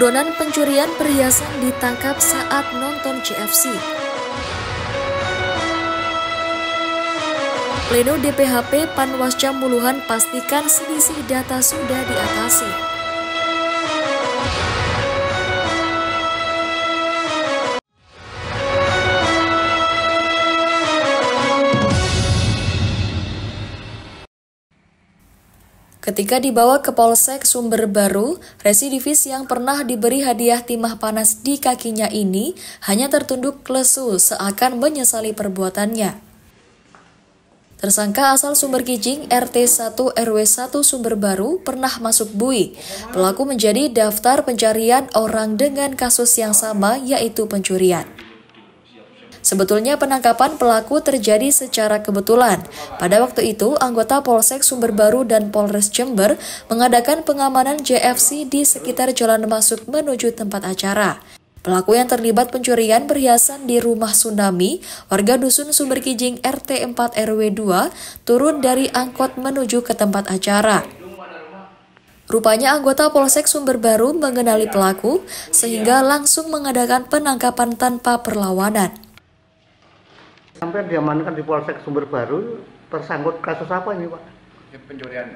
Buronan pencurian perhiasan ditangkap saat nonton CFC. Pleno DPHP Panwascam Muluhan pastikan selisih data sudah diatasi. Ketika dibawa ke Polsek Sumber Baru, residivis yang pernah diberi hadiah timah panas di kakinya ini hanya tertunduk lesu seakan menyesali perbuatannya. Tersangka asal Sumber Kijing RT 1 RW 1 Sumber Baru pernah masuk bui. Pelaku menjadi daftar pencarian orang dengan kasus yang sama, yaitu pencurian. Sebetulnya penangkapan pelaku terjadi secara kebetulan. Pada waktu itu, anggota Polsek Sumber Baru dan Polres Jember mengadakan pengamanan JFC di sekitar jalan masuk menuju tempat acara. Pelaku yang terlibat pencurian perhiasan di rumah Tsunami, warga dusun Sumber Kijing RT 4 RW 2, turun dari angkot menuju ke tempat acara. Rupanya anggota Polsek Sumber Baru mengenali pelaku, sehingga langsung mengadakan penangkapan tanpa perlawanan. Sampai diamankan di Polsek Sumber Baru, tersangkut kasus apa ini, Pak? Pencurian.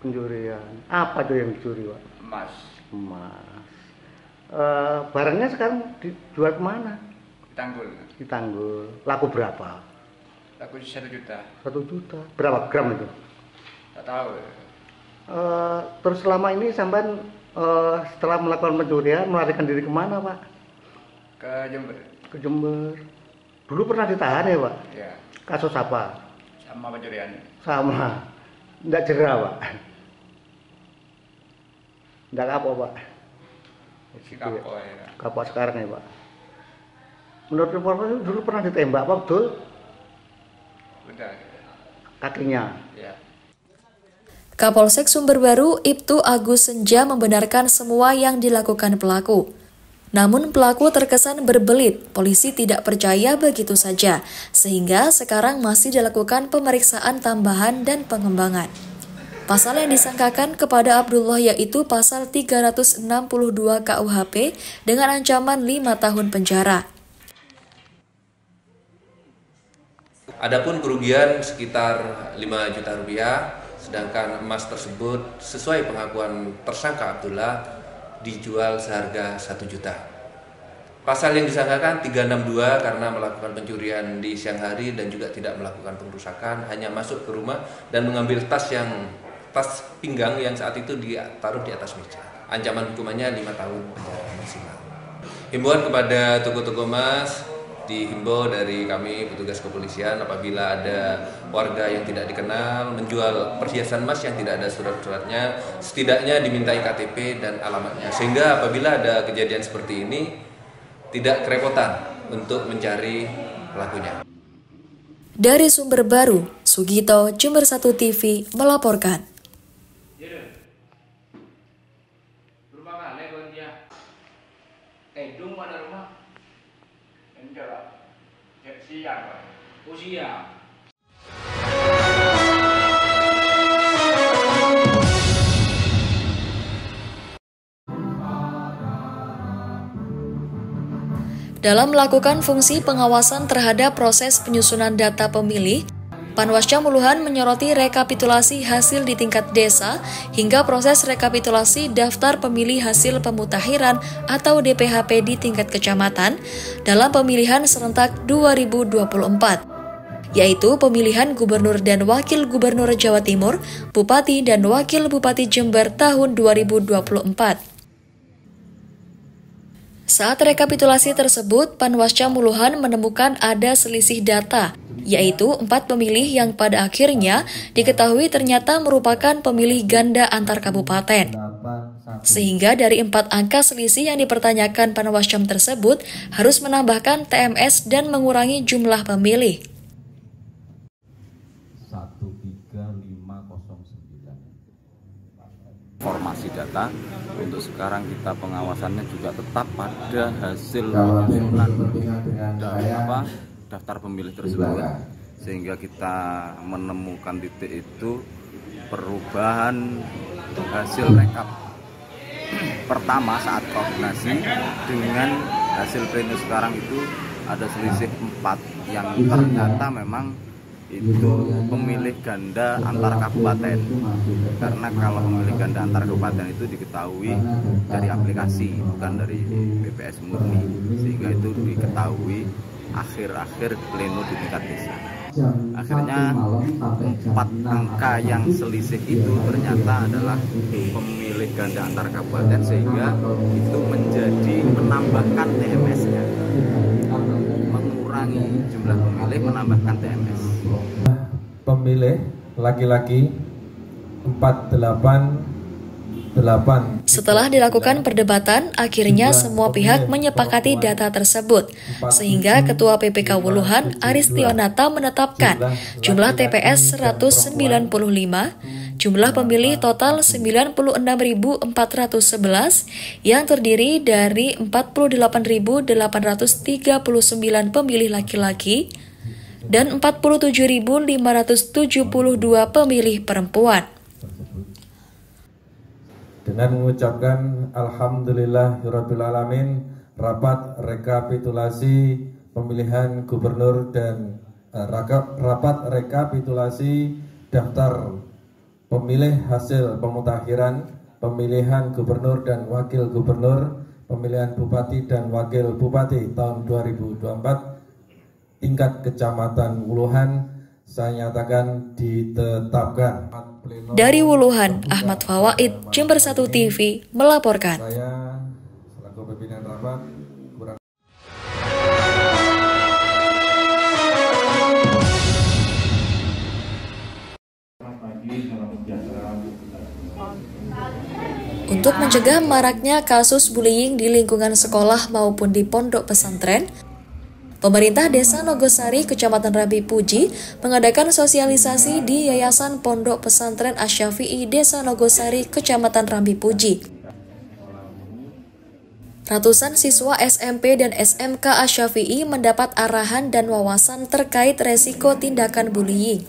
Pencurian. Apa tuh yang dicuri, Pak? Emas. Emas. Barangnya sekarang dijual kemana? Di Tanggul. Laku berapa? Laku 1 juta. 1 juta. Berapa gram itu? Tak tahu. Terus selama ini sampean setelah melakukan pencurian melarikan diri kemana, Pak? Ke Jember. Ke Jember. Dulu pernah ditahan ya, Pak? Ya. Kasus apa? Sama pencurian. Sama. Nggak jera, Pak? Nggak kapok, Pak? Si kapok ya. Kapok sekarang ya, Pak? Menurut informasi dulu pernah ditembak, Pak, betul? Udah. Kakinya? Ya. Kapolsek Sumber Baru Ibtu Agus Senja membenarkan semua yang dilakukan pelaku. Namun pelaku terkesan berbelit, polisi tidak percaya begitu saja, sehingga sekarang masih dilakukan pemeriksaan tambahan dan pengembangan. Pasal yang disangkakan kepada Abdullah yaitu pasal 362 KUHP dengan ancaman 5 tahun penjara. Adapun kerugian sekitar 5 juta rupiah, sedangkan emas tersebut sesuai pengakuan tersangka Abdullah dijual seharga 1 juta. Pasal yang disangkakan 362 karena melakukan pencurian di siang hari dan juga tidak melakukan pengerusakan, hanya masuk ke rumah dan mengambil tas pinggang yang saat itu ditaruh di atas meja. Ancaman hukumannya 5 tahun penjara maksimal. Himbauan kepada toko-toko emas, dihimbau dari kami petugas kepolisian apabila ada warga yang tidak dikenal menjual perhiasan emas yang tidak ada surat-suratnya, setidaknya dimintai KTP dan alamatnya, sehingga apabila ada kejadian seperti ini tidak kerepotan untuk mencari pelakunya. Dari Sumber Baru, Sugito, Jember 1 TV melaporkan. Dalam melakukan fungsi pengawasan terhadap proses penyusunan data pemilih, Panwascam Muluhan menyoroti rekapitulasi hasil di tingkat desa hingga proses rekapitulasi daftar pemilih hasil pemutakhiran atau DPHP di tingkat kecamatan dalam pemilihan serentak 2024, yaitu pemilihan Gubernur dan Wakil Gubernur Jawa Timur, Bupati dan Wakil Bupati Jember tahun 2024. Saat rekapitulasi tersebut, Panwascam Muluhan menemukan ada selisih data, yaitu 4 pemilih yang pada akhirnya diketahui ternyata merupakan pemilih ganda antar kabupaten. Sehingga dari 4 angka selisih yang dipertanyakan Panwascam tersebut harus menambahkan TMS dan mengurangi jumlah pemilih. 13509 formasi data. Untuk sekarang kita pengawasannya juga tetap pada hasil penyusunan daftar pemilih tersebut, sehingga kita menemukan titik itu perubahan hasil rekap pertama saat koordinasi dengan hasil pleno sekarang itu ada selisih 4 yang ternyata memang itu pemilih ganda antar kabupaten, karena kalau pemilih ganda antar kabupaten itu diketahui dari aplikasi bukan dari BPS murni, sehingga itu diketahui akhir-akhir pleno di tingkat desa. Akhirnya 4 angka yang selisih itu ternyata adalah pemilih ganda antar kabupaten, sehingga itu menjadi menambahkan TMS-nya, mengurangi jumlah pemilih, menambahkan TMS. Pemilih laki-laki 488. Setelah dilakukan perdebatan, akhirnya semua pihak menyepakati data tersebut, sehingga Ketua PPK Wuluhan Aristionata menetapkan jumlah TPS 195, jumlah pemilih total 96.411 yang terdiri dari 48.839 pemilih laki-laki dan 47.572 pemilih perempuan. Dengan mengucapkan Alhamdulillahirabbil alamin, rapat rekapitulasi pemilihan gubernur dan rapat rekapitulasi daftar pemilih hasil pemutakhiran pemilihan gubernur dan wakil gubernur, pemilihan bupati dan wakil bupati tahun 2024 tingkat kecamatan Wuluhan saya nyatakan ditetapkan. Dari Wuluhan, Ahmad Fawaid, Jember 1 TV melaporkan. Saya selaku pimpinan rapat kurang. Untuk mencegah maraknya kasus bullying di lingkungan sekolah maupun di pondok pesantren, Pemerintah Desa Nogosari, Kecamatan Rambi Puji, mengadakan sosialisasi di Yayasan Pondok Pesantren Asy-Syafi'i Desa Nogosari, Kecamatan Rambi Puji. Ratusan siswa SMP dan SMK Asy-Syafi'i mendapat arahan dan wawasan terkait resiko tindakan bullying.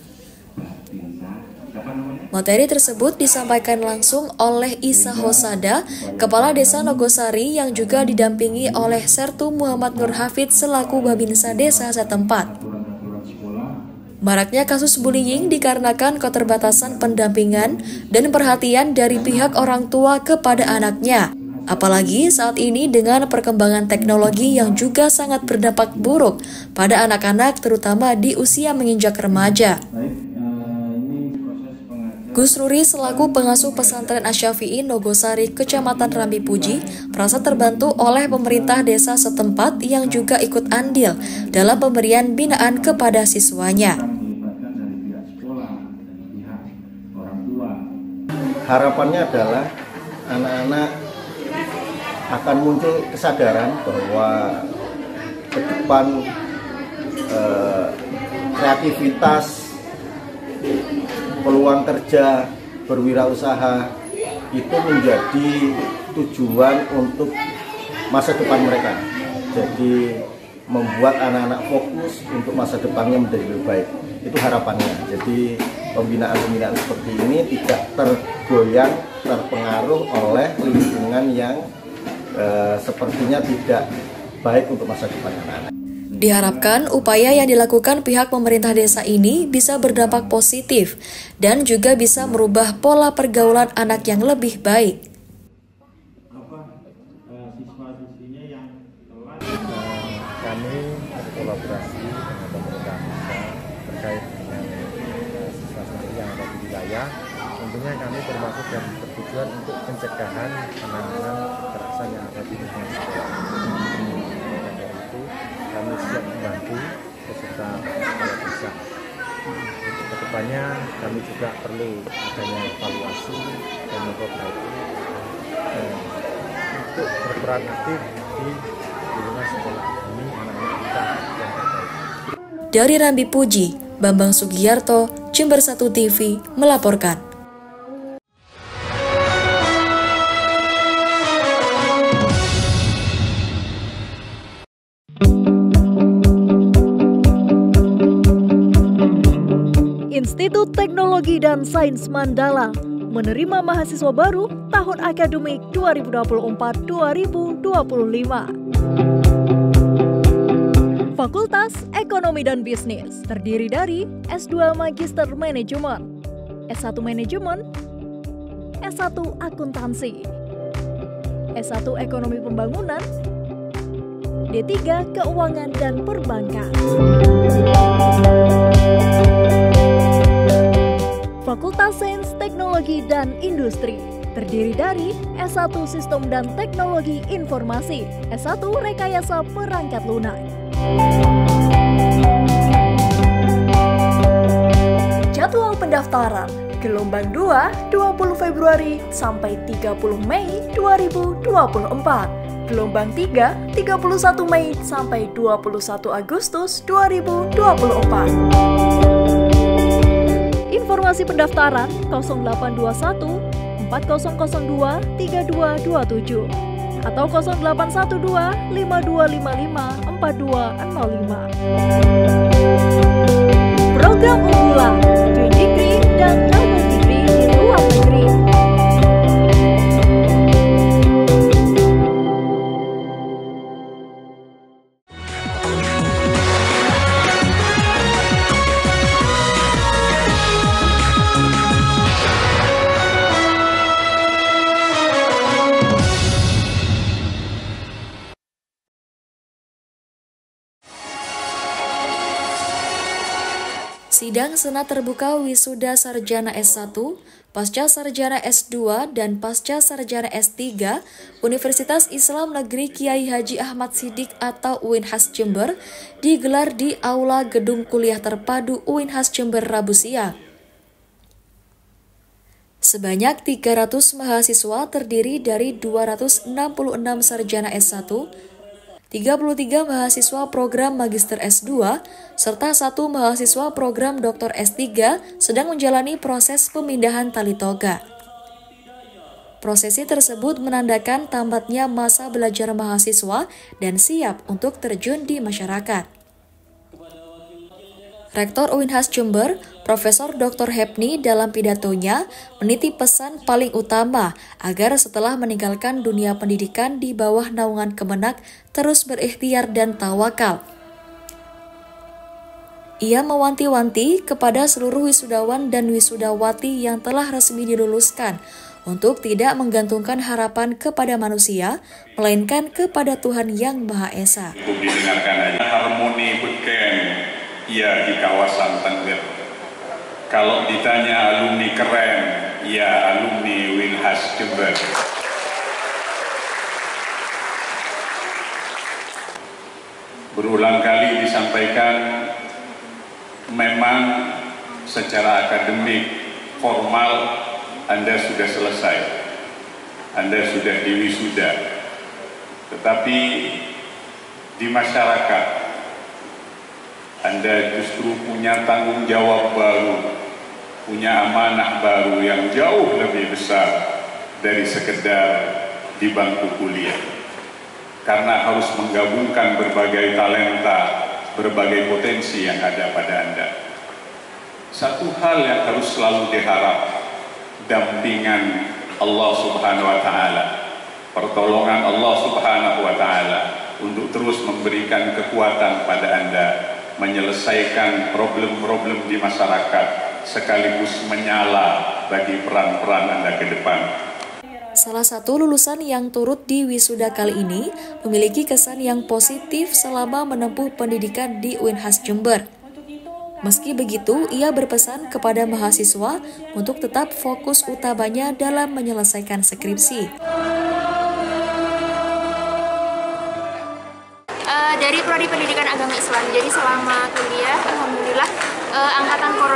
Materi tersebut disampaikan langsung oleh Isa Hosada, Kepala Desa Nogosari, yang juga didampingi oleh Sertu Muhammad Nur Hafid selaku Babinsa Desa setempat. Maraknya kasus bullying dikarenakan keterbatasan pendampingan dan perhatian dari pihak orang tua kepada anaknya. Apalagi saat ini dengan perkembangan teknologi yang juga sangat berdampak buruk pada anak-anak terutama di usia menginjak remaja. Gus Ruri selaku pengasuh pesantren Asy-Syafi'i Nogosari, Kecamatan Rambi Puji, merasa terbantu oleh pemerintah desa setempat yang juga ikut andil dalam pemberian binaan kepada siswanya. Harapannya adalah anak-anak akan muncul kesadaran bahwa ke depan kreativitas, peluang kerja, berwirausaha itu menjadi tujuan untuk masa depan mereka. Jadi membuat anak-anak fokus untuk masa depannya menjadi lebih baik. Itu harapannya. Jadi pembinaan-pembinaan seperti ini tidak tergoyang, terpengaruh oleh lingkungan yang sepertinya tidak baik untuk masa depan anak-anak. Diharapkan upaya yang dilakukan pihak pemerintah desa ini bisa berdampak positif dan juga bisa merubah pola pergaulan anak yang lebih baik. Kami berkolaborasi dengan pemerintah desa terkait dengan siswa sendiri yang ada di wilayah. Tentunya kami bermaksud dan bertujuan untuk pencegahan penanganan kekerasan yang ada di lingkungan sekolah. Kami siap membantu beserta kepala desa. Untuk kedepannya kami juga perlu adanya evaluasi dan memperbaiki untuk berperan aktif di lingkungan sekolah ini anak-anak kita yang terbaik. Dari Rambi Puji, Bambang Sugiyarto, Jember 1 TV melaporkan. Institut Teknologi dan Sains Mandala menerima mahasiswa baru tahun akademik 2024-2025. Fakultas Ekonomi dan Bisnis terdiri dari S2 Magister Manajemen, S1 Manajemen, S1 Akuntansi, S1 Ekonomi Pembangunan, D3 Keuangan dan Perbankan. Fakultas Sains, Teknologi, dan Industri terdiri dari S1 Sistem dan Teknologi Informasi, S1 Rekayasa Perangkat Lunak. Jadwal pendaftaran gelombang 2 20 Februari sampai 30 Mei 2024. Gelombang 3 31 Mei sampai 21 Agustus 2024. Informasi pendaftaran 0821 4002 3227 atau 0812 5255 4205. Program unggulan Joint Degree dan Double Degree di luar negeri. Sidang Senat Terbuka Wisuda Sarjana S1, Pasca Sarjana S2, dan Pasca Sarjana S3 Universitas Islam Negeri Kiai Haji Ahmad Siddiq atau UINHAS Jember digelar di Aula Gedung Kuliah Terpadu UINHAS Jember Rabu siang. Sebanyak 300 mahasiswa terdiri dari 266 sarjana S1, 33 mahasiswa program Magister S2, serta 1 mahasiswa program Dr. S3 sedang menjalani proses pemindahan tali toga. Prosesi tersebut menandakan tamatnya masa belajar mahasiswa dan siap untuk terjun di masyarakat. Rektor UINHAS Jember, Profesor Dr. Hepni dalam pidatonya meniti pesan paling utama agar setelah meninggalkan dunia pendidikan di bawah naungan Kemenak terus berikhtiar dan tawakal. Ia mewanti-wanti kepada seluruh wisudawan dan wisudawati yang telah resmi diluluskan untuk tidak menggantungkan harapan kepada manusia, melainkan kepada Tuhan Yang Maha Esa. Didengarkan aja harmoni beken ya di kawasan Tengger. Kalau ditanya alumni keren, ya alumni UINHAS Jember. Berulang kali disampaikan, memang secara akademik formal Anda sudah selesai, Anda sudah diwisuda, tetapi di masyarakat Anda justru punya tanggung jawab baru, punya amanah baru yang jauh lebih besar dari sekedar di bangku kuliah. Karena harus menggabungkan berbagai talenta, berbagai potensi yang ada pada Anda. Satu hal yang harus selalu diharap, dampingan Allah Subhanahu wa Ta'ala, pertolongan Allah Subhanahu wa Ta'ala untuk terus memberikan kekuatan pada Anda menyelesaikan problem-problem di masyarakat sekaligus menyala bagi peran-peran Anda ke depan. Salah satu lulusan yang turut di wisuda kali ini memiliki kesan yang positif selama menempuh pendidikan di UINHAS Jember. Meski begitu, ia berpesan kepada mahasiswa untuk tetap fokus utamanya dalam menyelesaikan skripsi. Dari Prodi Pendidikan Agama Islam. Jadi selama kuliah, alhamdulillah angkatan 2020.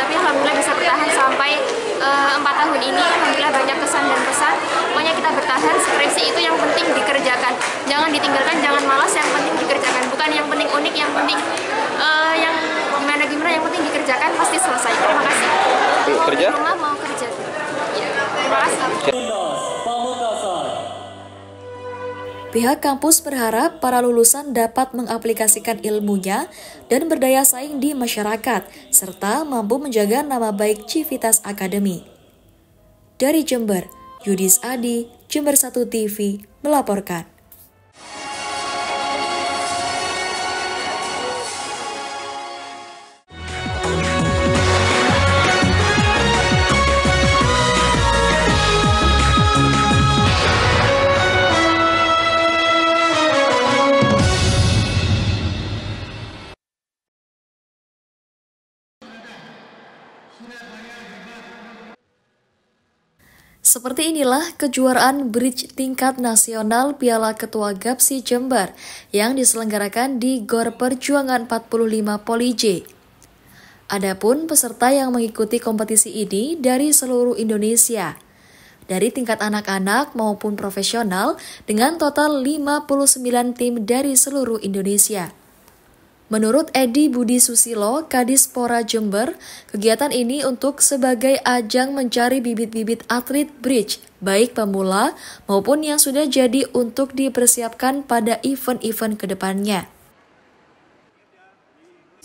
Tapi alhamdulillah bisa bertahan sampai 4 tahun ini. Alhamdulillah banyak kesan dan pesan. Pokoknya kita bertahan. Skripsi itu yang penting dikerjakan. Jangan ditinggalkan, jangan malas. Yang penting dikerjakan. Bukan yang penting unik, yang penting yang gimana, yang penting dikerjakan pasti selesai. Terima kasih. Kerja? Mau kerja. Ya, terima kasih. Pihak kampus berharap para lulusan dapat mengaplikasikan ilmunya dan berdaya saing di masyarakat, serta mampu menjaga nama baik Civitas Academy. Dari Jember, Yudis Adi, Jember 1 TV, melaporkan. Seperti inilah kejuaraan bridge tingkat nasional Piala Ketua Gapsi Jember yang diselenggarakan di Gor Perjuangan 45 Poli J. Adapun peserta yang mengikuti kompetisi ini dari seluruh Indonesia, dari tingkat anak-anak maupun profesional dengan total 59 tim dari seluruh Indonesia. Menurut Edi Budi Susilo, Kadispora Jember, kegiatan ini untuk sebagai ajang mencari bibit-bibit atlet bridge, baik pemula maupun yang sudah jadi untuk dipersiapkan pada event-event kedepannya.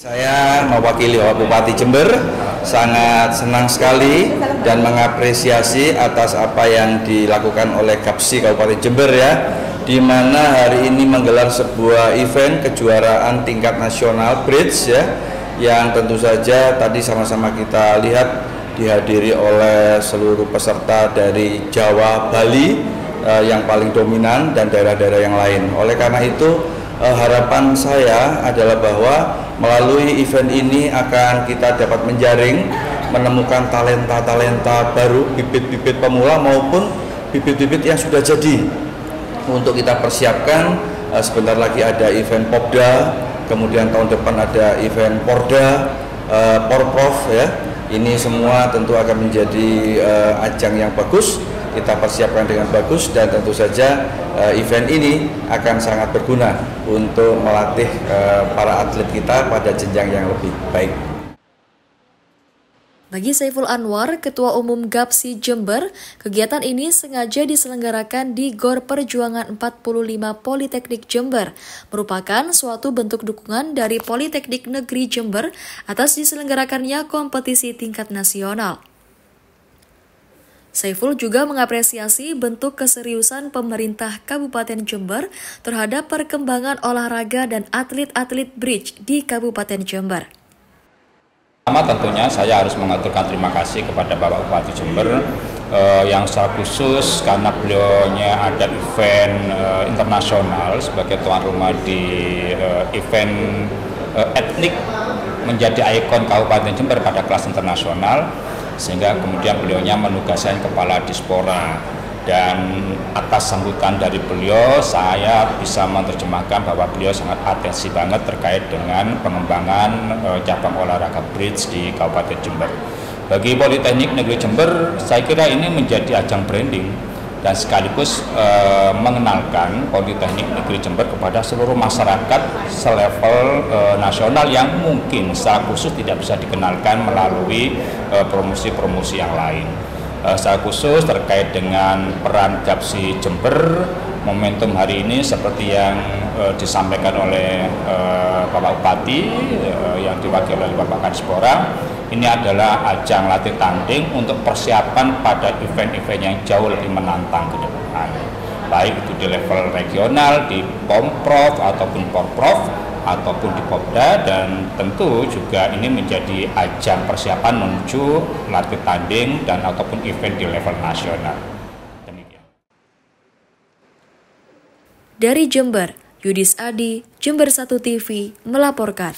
Saya mewakili Bupati Jember, sangat senang sekali dan mengapresiasi atas apa yang dilakukan oleh Gapsi Kabupaten Jember ya, di mana hari ini menggelar sebuah event kejuaraan tingkat nasional bridge ya, yang tentu saja tadi sama-sama kita lihat dihadiri oleh seluruh peserta dari Jawa, Bali yang paling dominan dan daerah-daerah yang lain. Oleh karena itu harapan saya adalah bahwa melalui event ini akan kita dapat menjaring, menemukan talenta-talenta baru, bibit-bibit pemula maupun bibit-bibit yang sudah jadi. Untuk kita persiapkan, sebentar lagi ada event Popda, kemudian tahun depan ada event Porda, Porprov ya. Ini semua tentu akan menjadi ajang yang bagus, kita persiapkan dengan bagus dan tentu saja event ini akan sangat berguna untuk melatih para atlet kita pada jenjang yang lebih baik. Bagi Saiful Anwar, Ketua Umum Gapsi Jember, kegiatan ini sengaja diselenggarakan di Gor Perjuangan 45 Politeknik Jember, merupakan suatu bentuk dukungan dari Politeknik Negeri Jember atas diselenggarakannya kompetisi tingkat nasional. Saiful juga mengapresiasi bentuk keseriusan pemerintah Kabupaten Jember terhadap perkembangan olahraga dan atlet-atlet bridge di Kabupaten Jember. Pertama tentunya saya harus mengaturkan terima kasih kepada Bapak Bupati Jember yang secara khusus karena beliaunya ada event internasional sebagai tuan rumah di event etnik menjadi ikon Kabupaten Jember pada kelas internasional, sehingga kemudian beliaunya menugaskan Kepala Dispora. Dan atas sambutan dari beliau, saya bisa menerjemahkan bahwa beliau sangat atensi banget terkait dengan pengembangan cabang olahraga bridge di Kabupaten Jember. Bagi Politeknik Negeri Jember, saya kira ini menjadi ajang branding dan sekaligus mengenalkan Politeknik Negeri Jember kepada seluruh masyarakat selevel nasional yang mungkin secara khusus tidak bisa dikenalkan melalui promosi-promosi yang lain. Secara khusus terkait dengan peran Gapsi Jember, momentum hari ini seperti yang disampaikan oleh Bapak Bupati yang diwakili oleh Bapak Kadispora, ini adalah ajang latih tanding untuk persiapan pada event-event yang jauh lebih menantang ke depan, baik itu di level regional, di Pomprov ataupun Porprov ataupun di Popda, dan tentu juga ini menjadi ajang persiapan menuju latih tanding dan ataupun event di level nasional. Demikian. Dari Jember, Yudis Adi, Jember 1 TV melaporkan.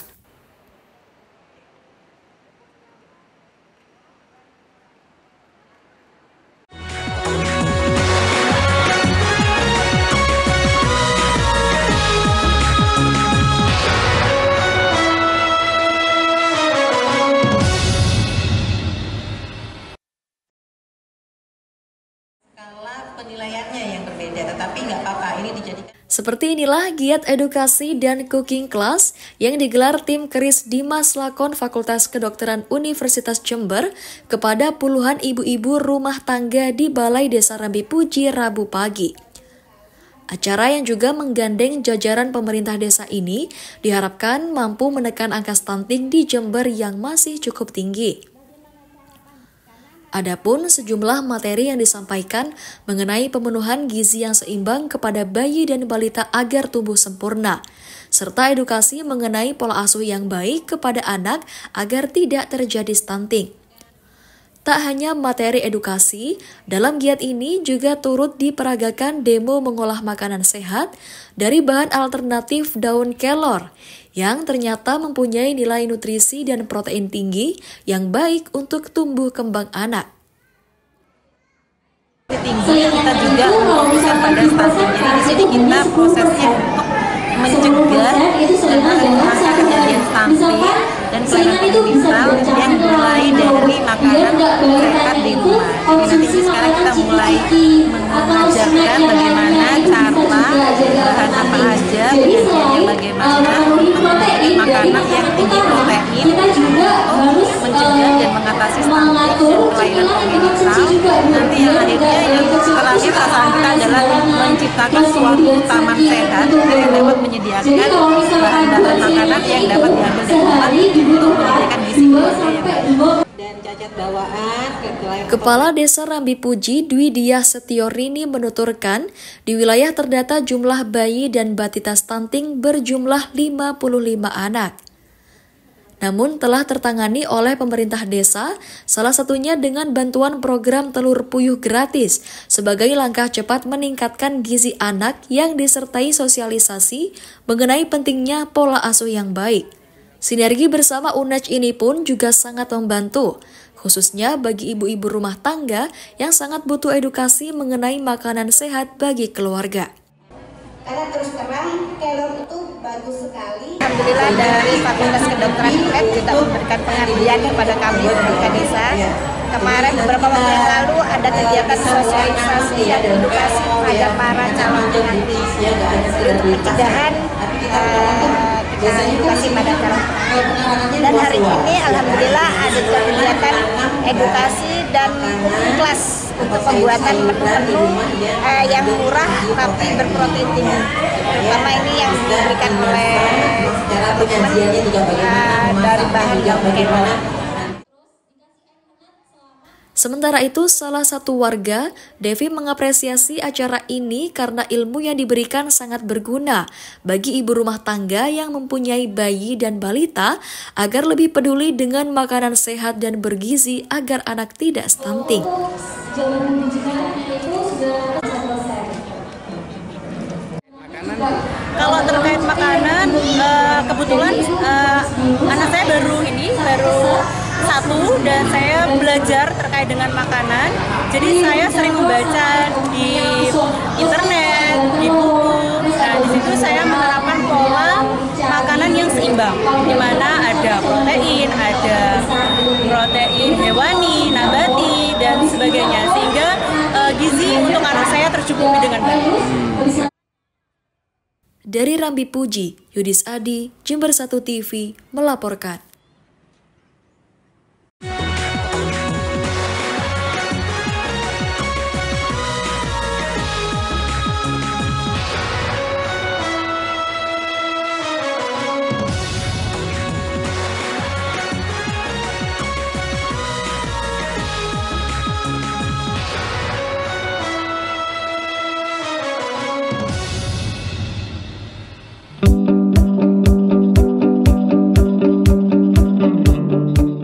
Penilaiannya yang berbeda, tetapi nggak apa-apa, ini dijadikan. Seperti inilah giat edukasi dan cooking class yang digelar tim Keris Dimas Lakon Fakultas Kedokteran Universitas Jember kepada puluhan ibu-ibu rumah tangga di Balai Desa Rambi Puji Rabu pagi. Acara yang juga menggandeng jajaran pemerintah desa ini diharapkan mampu menekan angka stunting di Jember yang masih cukup tinggi. Adapun sejumlah materi yang disampaikan mengenai pemenuhan gizi yang seimbang kepada bayi dan balita agar tumbuh sempurna, serta edukasi mengenai pola asuh yang baik kepada anak agar tidak terjadi stunting. Tak hanya materi edukasi, dalam giat ini juga turut diperagakan demo mengolah makanan sehat dari bahan alternatif daun kelor yang ternyata mempunyai nilai nutrisi dan protein tinggi yang baik untuk tumbuh kembang anak. Tinggi kita juga fokuskan pada stunting. Jadi di sini kita prosesnya untuk mencegah dan angka kejadian stunting dan kelainan genital yang dimulai dari makanan sehat di rumah. Jadi nanti sekarang kita mulai mengajarkan bagaimana cara bahan apa aja, bagiannya bagaimana untuk memilih makanan yang tinggi protein untuk mencegah dan mengatasi stunting dan kelainan genital. Nanti yang akhirnya yang terakhir sasaran kita adalah menciptakan suatu taman sehat yang dapat menyediakan bahan-bahan makanan yang dapat diambil dari rumah untuk menyediakan gizi keluarga yang baik. Dan cacat bawaan. Kepala Desa Rambi Puji Dwi Diah Setiorini menuturkan, di wilayah terdata jumlah bayi dan batita stunting berjumlah 55 anak. Namun telah tertangani oleh pemerintah desa, salah satunya dengan bantuan program telur puyuh gratis sebagai langkah cepat meningkatkan gizi anak yang disertai sosialisasi mengenai pentingnya pola asuh yang baik. Sinergi bersama UNEJ ini pun juga sangat membantu, khususnya bagi ibu-ibu rumah tangga yang sangat butuh edukasi mengenai makanan sehat bagi keluarga. Karena terus terang kelor itu bagus sekali. Alhamdulillah dari Fakultas Kedokteran UNED juga memberikan pengabdian kepada kami warga desa. Kemarin beberapa waktu yang lalu ada kegiatan sosialisasi dan edukasi kepada para calon pengantin untuk pencegahan kita edukasi pada calon pengantin. Dan hari ini alhamdulillah ada juga kegiatan edukasi dan kelas untuk pembuatan menu-menu yang murah tapi berprotein tinggi. Pertama ini yang diberikan oleh dari bahan daun kelor. Sementara itu, salah satu warga, Devi, mengapresiasi acara ini karena ilmu yang diberikan sangat berguna bagi ibu rumah tangga yang mempunyai bayi dan balita agar lebih peduli dengan makanan sehat dan bergizi agar anak tidak stunting. Kalau terkait makanan, kebetulan anak saya baru satu dan saya belajar terkait dengan makanan. Jadi saya sering membaca di internet, di buku. Nah, di situ saya menerapkan pola makanan yang seimbang, di mana ada protein hewani, nabati dan sebagainya, sehingga gizi untuk anak saya tercukupi dengan baik. Dari Rambi Puji, Yudis Adi, Jember 1 TV melaporkan.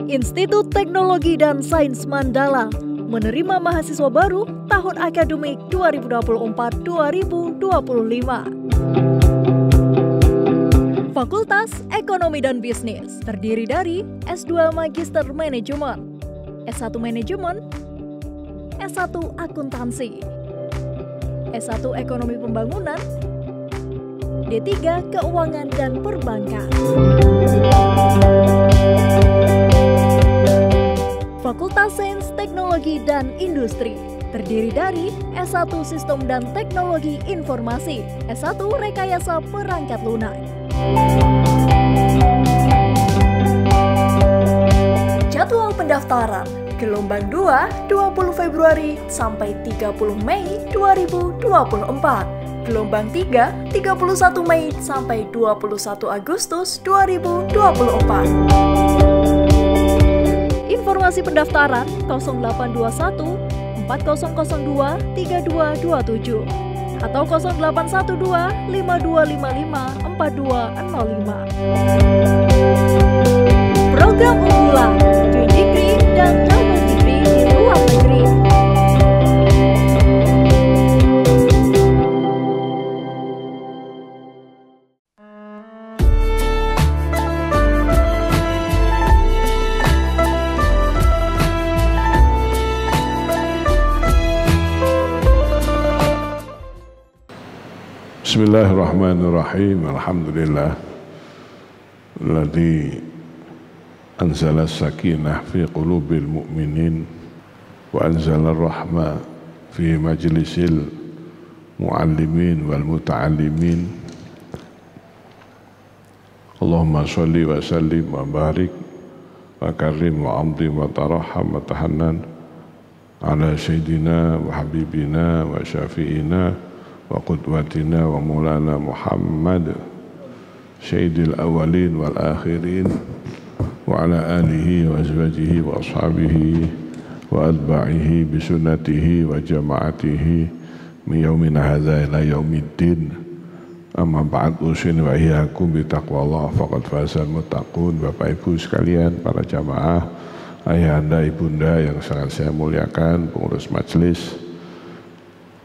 Institut Teknologi dan Sains Mandala menerima mahasiswa baru tahun akademik 2024-2025. Fakultas Ekonomi dan Bisnis terdiri dari S2 Magister Manajemen, S1 Manajemen, S1 Akuntansi, S1 Ekonomi Pembangunan, D3 Keuangan dan Perbankan. Fakultas Sains, Teknologi, dan Industri terdiri dari S1 Sistem dan Teknologi Informasi, S1 Rekayasa Perangkat Lunak. Jadwal pendaftaran gelombang 2 20 Februari sampai 30 Mei 2024. Gelombang 3, 31 Mei sampai 21 Agustus 2024. Informasi pendaftaran 0821 4002 3227 atau 0812 5255 4205. Program unggulan Twin Degree dan Double Degree di luar negeri. Bismillahirrahmanirrahim. Alhamdulillah alladzi anzala sakinah fi qulubil mu'minin wa anzala rahmah fi majlisil muallimin wal muta'allimin. Allahumma sholli wa sallim wa barik wa karim wa amdi wa taraham wa tahannan ala sayyidina wa habibina wa syafi'ina wa qudwatina wa maulana Muhammad sayyidil awalin wal akhirin wa ala alihi wa azwajihi wa ashabihi wa atba'ihi bi sunnatihi wa jama'atihi min yaumina hadza ila yaumiddin. Amma ba'd, usin wa iyyakum bi taqwallah faqad fazal muttaqun. Bapak Ibu sekalian, para jamaah, ayahanda ibunda yang sangat saya muliakan, pengurus majelis,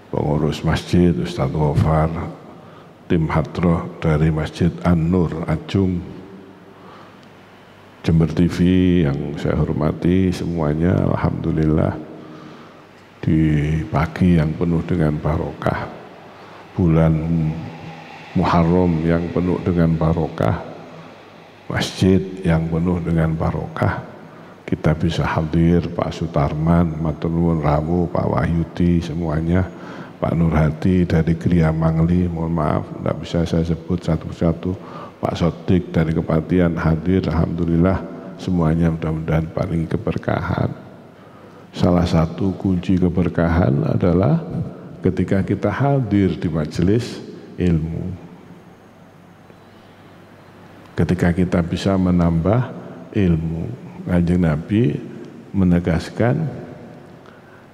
pengurus masjid, Ustadz Ghafar, tim hadroh dari Masjid An-Nur Ajung, Jember TV yang saya hormati semuanya. Alhamdulillah di pagi yang penuh dengan barokah, bulan Muharram yang penuh dengan barokah, masjid yang penuh dengan barokah, kita bisa hadir, Pak Sutarman, matur nuwun rawuh, Pak Wahyudi, semuanya, Pak Nurhati dari Gria Mangli, mohon maaf tidak bisa saya sebut satu-satu, Pak Sodik dari Kepatian hadir, alhamdulillah semuanya mudah-mudahan paling keberkahan. Salah satu kunci keberkahan adalah ketika kita hadir di majelis ilmu, ketika kita bisa menambah ilmu. Kanjeng Nabi menegaskan,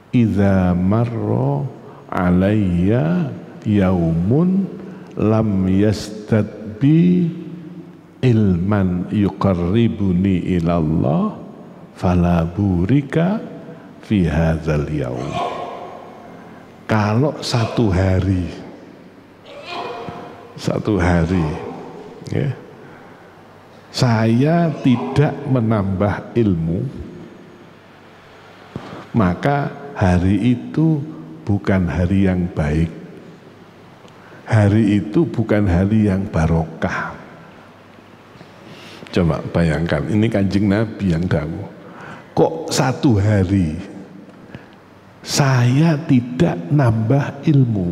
idza marra alayya yaumun lam yastadbi ilman yuqarribuni ilallah fala burika fi hadzal yaum. Kalau satu hari ya, saya tidak menambah ilmu, maka hari itu bukan hari yang baik, hari itu bukan hari yang barokah. Coba bayangkan, ini Kanjeng Nabi yang dawuh, kok satu hari saya tidak nambah ilmu,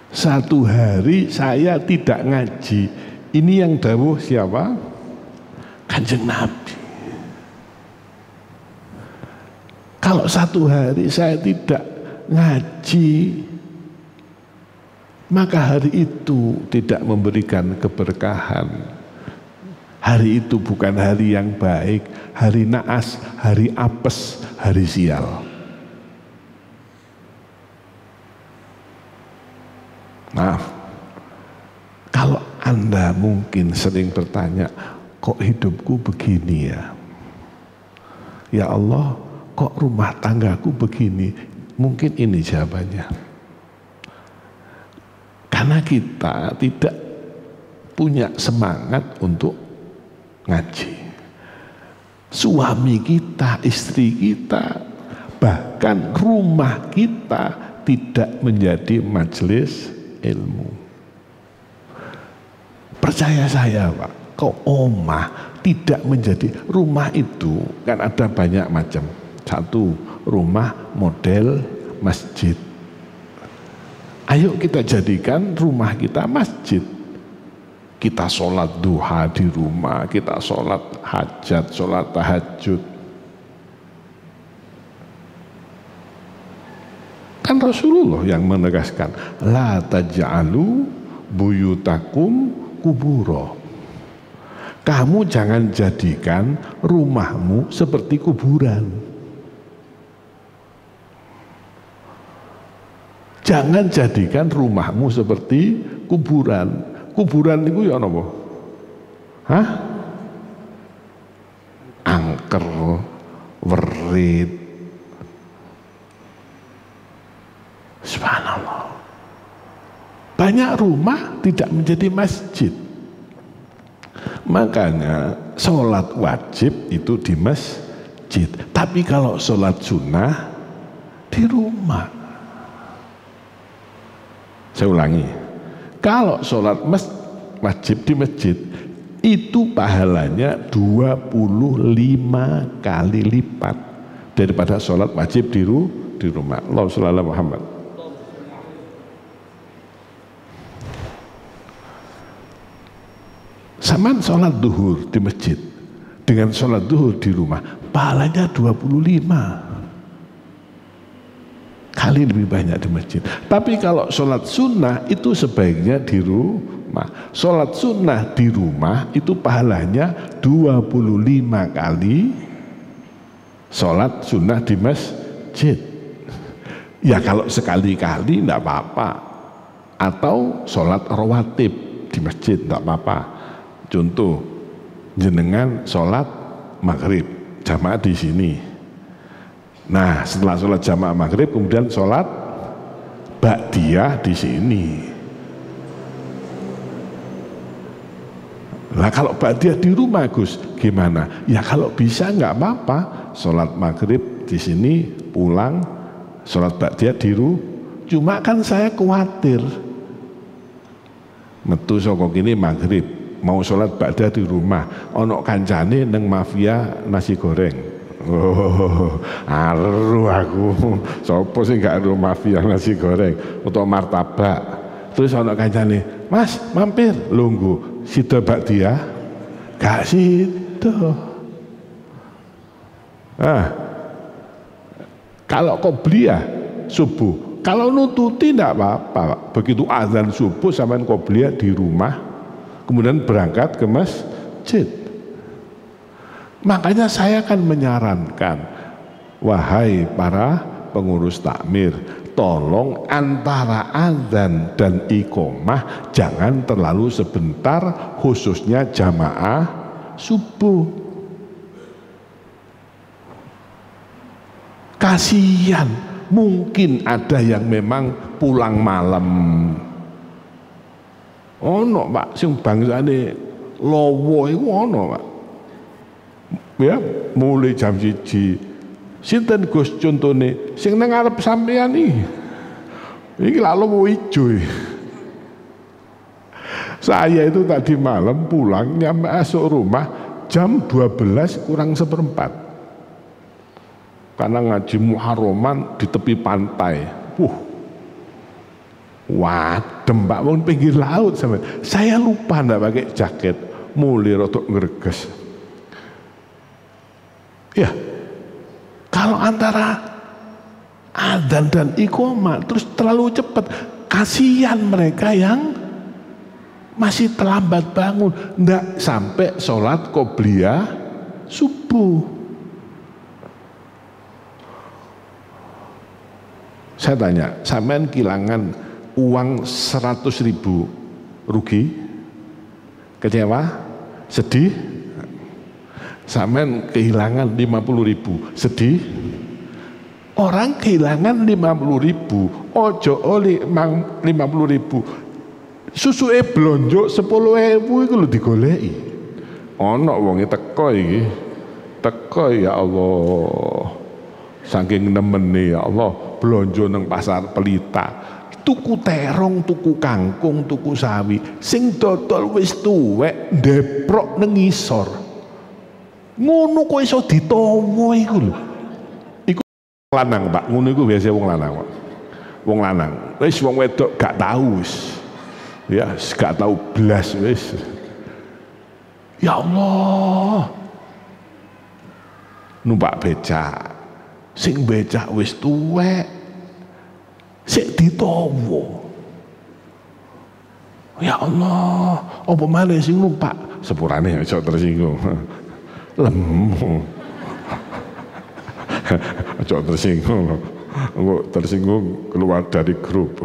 satu hari saya tidak ngaji. Ini yang dawuh siapa? Kanjeng Nabi. Kalau satu hari saya tidak ngaji, maka hari itu tidak memberikan keberkahan. Hari itu bukan hari yang baik, hari naas, hari apes, hari sial. Maaf, kalau Anda mungkin sering bertanya, kok hidupku begini ya? Ya Allah, kok rumah tanggaku begini? Mungkin ini jawabannya. Karena kita tidak punya semangat untuk ngaji. Suami kita, istri kita, bahkan rumah kita tidak menjadi majelis ilmu. Percaya saya Pak, kok omah tidak menjadi rumah itu kan ada banyak macam. Satu, rumah model masjid. Ayo kita jadikan rumah kita masjid. Kita sholat duha di rumah, kita sholat hajat, sholat tahajud. Kan Kan Rasulullah yang menegaskan, la taj'alu buyutakum kuburo. Kamu jangan jadikan rumahmu seperti kuburan. Jangan jadikan rumahmu seperti kuburan. Kuburan itu ya apa? Hah? Angker, werit. Subhanallah. Banyak rumah tidak menjadi masjid. Makanya sholat wajib itu di masjid. Tapi kalau sholat sunnah di rumah. Saya ulangi. Kalau sholat wajib di masjid itu pahalanya 25 kali lipat daripada sholat wajib di rumah. Allahumma sholli ala Muhammad. Saman sholat duhur di masjid dengan sholat duhur di rumah pahalanya 25 kali lebih banyak di masjid. Tapi kalau sholat sunnah itu sebaiknya di rumah. Sholat sunnah di rumah itu pahalanya 25 kali sholat sunnah di masjid. Ya kalau sekali-kali enggak apa-apa. Atau sholat rawatib di masjid enggak apa-apa. Contoh, jenengan sholat maghrib jamaah di sini. Nah, setelah sholat jamaah maghrib kemudian sholat ba'diyah di sini. Nah, kalau ba'diyah di rumah Gus, gimana? Ya kalau bisa nggak apa-apa, sholat maghrib di sini pulang, sholat ba'diyah di rumah. Cuma kan saya khawatir, metu saka kene maghrib. Mau sholat ba'da di rumah, ono kancane neng mafia nasi goreng. Oh, aru aku. Sopo sih gak aru mafia nasi goreng atau martabak. Terus ono kancane, "Mas, mampir lunggu sida ba'diyah." Gak sida. Kalau qobliyah subuh, kalau nututi tidak apa-apa. Begitu azan subuh sampean qobliyah di rumah, kemudian berangkat ke masjid. Makanya saya akan menyarankan, wahai para pengurus takmir, tolong antara azan dan iqomah jangan terlalu sebentar, khususnya jamaah subuh. Kasihan, mungkin ada yang memang pulang malam. Ono Pak sing bangsane lowo iku ono Pak. Ya, mulai jam 1. Sinten Gus contone sing nang arep sampean iki. Iki lak lowo ijo. Saya itu tadi malam pulang nyampe masuk rumah jam 12 kurang seperempat. Karena ngaji Muharraman di tepi pantai. Wadem Pak, wong pinggir laut sampai. Saya lupa ndak pakai jaket, mulai rotok ngereges. Ya, kalau antara adzan dan iqomah terus terlalu cepat, kasihan mereka yang masih terlambat bangun, ndak sampai sholat qobliyah subuh. Saya tanya, sampean kehilangan uang 100.000 rugi, kecewa, sedih. Sampean kehilangan 50.000 sedih. Orang kehilangan 50.000 ojo oli 50.000 susuke blonjo 10.000 iku lho digoleki. Ana wonge teko iki, teko ya Allah, saking nemene ya Allah, blonjo nang pasar Pelita, tuku terong, tuku kangkung, tuku sawi, sing dodol wis tuwek ndeprok nang ngisor. Ngono kok iso ditawa iku lho. Iku lanang Pak, ngono iku biasa wong lanang Pak. Wong lanang, wis wong wedok gak tahu wis. Ya, gak tahu blas wis. Ya Allah. Numpak becak. Sing becak wis tuwek. Sik ditowo. Ya Allah, apa malih sing numpak? Sepurane aja tersinggung. Lemu. Aja tersinggung. Engko tersinggung keluar dari grup.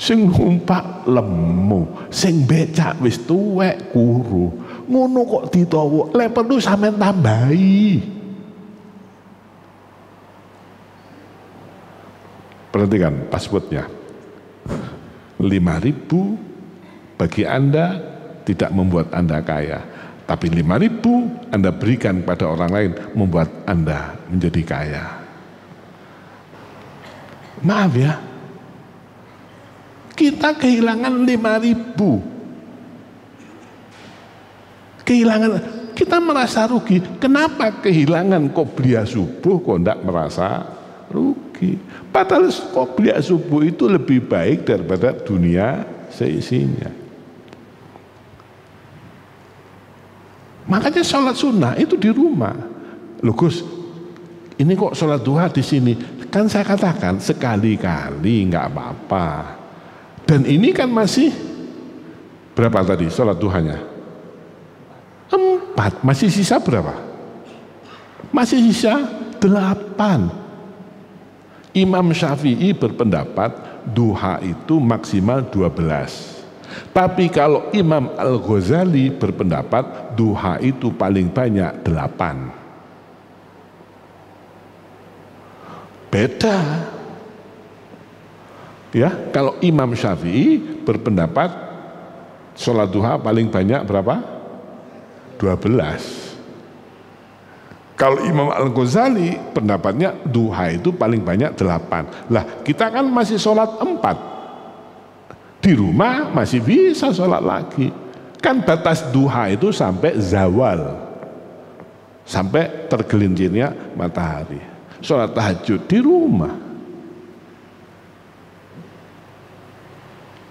Sing numpak lemu, sing becak wis tuwek kuru. Ngono kok ditowo, lek perlu sampean tambahi. Perhatikan passwordnya. 5.000 bagi Anda tidak membuat Anda kaya, tapi 5.000 Anda berikan pada orang lain membuat Anda menjadi kaya. Maaf ya, kita kehilangan 5.000. Kehilangan, kita merasa rugi. Kenapa kehilangan qobliyah subuh kok enggak merasa rugi? Padahal qobliyah subuh itu lebih baik daripada dunia seisinya. Makanya sholat sunnah itu di rumah. Loh Gus, ini kok sholat duha di sini? Kan saya katakan sekali-kali nggak apa-apa. Dan ini kan masih berapa tadi sholat duhanya? 4, masih sisa berapa? Masih sisa 8. Imam Syafi'i berpendapat duha itu maksimal 12. Tapi kalau Imam Al-Ghazali berpendapat duha itu paling banyak 8. Beda. Ya, kalau Imam Syafi'i berpendapat sholat duha paling banyak berapa? 12. Kalau Imam Al-Ghazali pendapatnya duha itu paling banyak 8. Lah kita kan masih sholat 4. Di rumah masih bisa sholat lagi. Kan batas duha itu sampai zawal. Sampai tergelincirnya matahari. Sholat tahajud di rumah.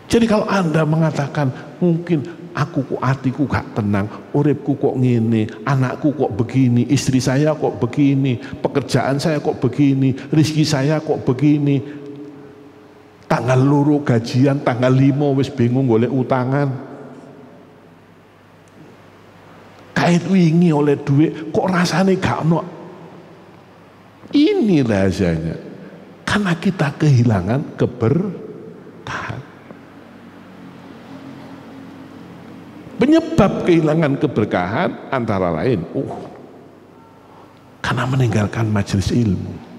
Jadi kalau Anda mengatakan mungkin aku kok hatiku gak tenang, uripku kok ngene, anakku kok begini, istri saya kok begini, pekerjaan saya kok begini, rezeki saya kok begini, tanggal 2 gajian, tanggal 5 wis bingung golek utangan, kait wingi oleh duit kok rasanya gak ono. Ini rahasianya, karena kita kehilangan keberkahan. Penyebab kehilangan keberkahan antara lain karena meninggalkan majelis ilmu.